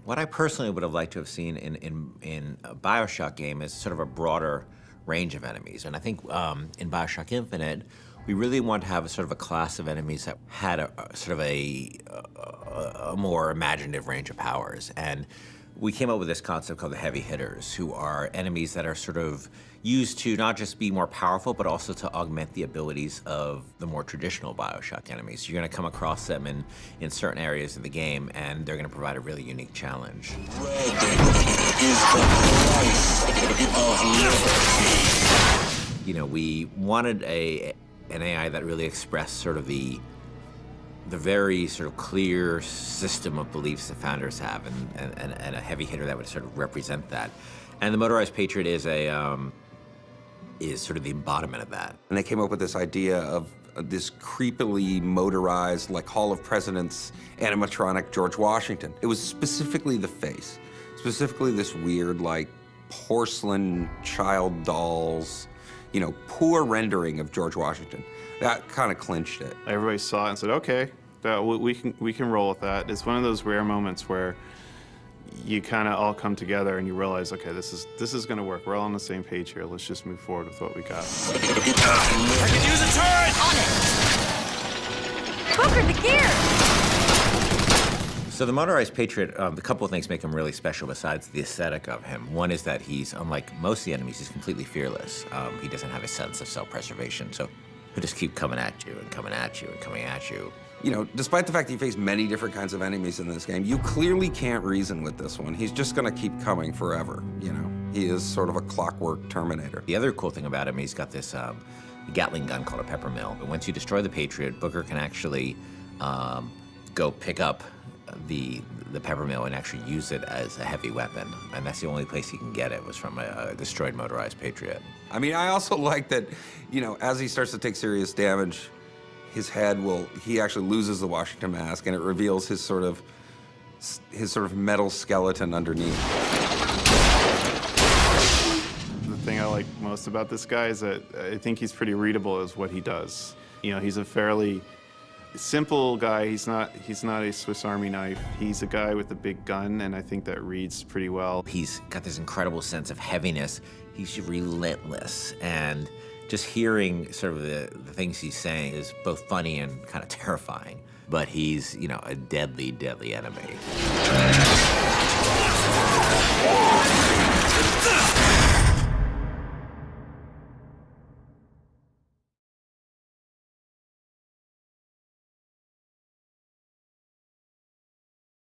What I personally would have liked to have seen in a BioShock game is sort of a broader range of enemies. And I think in BioShock Infinite, we really want to have a sort of a class of enemies that had a more imaginative range of powers. And we came up with this concept called the heavy hitters, who are enemies that are sort of used to not just be more powerful, but also to augment the abilities of the more traditional BioShock enemies. You're gonna come across them in certain areas of the game, and they're gonna provide a really unique challenge. Red is the price of liberty. You know, we wanted an AI that really expressed sort of the very sort of clear system of beliefs that founders have, and a heavy hitter that would sort of represent that. And the Motorized Patriot is sort of the embodiment of that. And they came up with this idea of this creepily motorized, like Hall of Presidents animatronic George Washington. It was specifically the face, specifically this weird, like, porcelain child dolls, you know, poor rendering of George Washington. That kind of clinched it. Everybody saw it and said, okay, we can roll with that. It's one of those rare moments where you kind of all come together and you realize, okay, this is going to work. We're all on the same page here. Let's just move forward with what we got. I can use a turret! On it! Booker, the gear! So the Motorized Patriot, a couple of things make him really special besides the aesthetic of him. One is that he's, unlike most of the enemies, he's completely fearless. He doesn't have a sense of self-preservation, so he'll just keep coming at you and coming at you and coming at you. You know, despite the fact that you face many different kinds of enemies in this game, you clearly can't reason with this one. He's just gonna keep coming forever, you know? He is sort of a clockwork Terminator. The other cool thing about him, he's got this Gatling gun called a pepper mill. But once you destroy the Patriot, Booker can actually go pick up the pepper mill and actually use it as a heavy weapon. And that's the only place he can get it, was from a destroyed Motorized Patriot. I mean, I also like that, you know, as he starts to take serious damage, his head he actually loses the Washington mask, and it reveals his sort of metal skeleton underneath. The thing I like most about this guy is that I think he's pretty readable as what he does. You know, he's a fairly simple guy. He's not a Swiss Army knife. He's a guy with a big gun, and I think that reads pretty well. He's got this incredible sense of heaviness. He's relentless, and just hearing sort of the things he's saying is both funny and kind of terrifying. But he's, you know, a deadly, deadly enemy.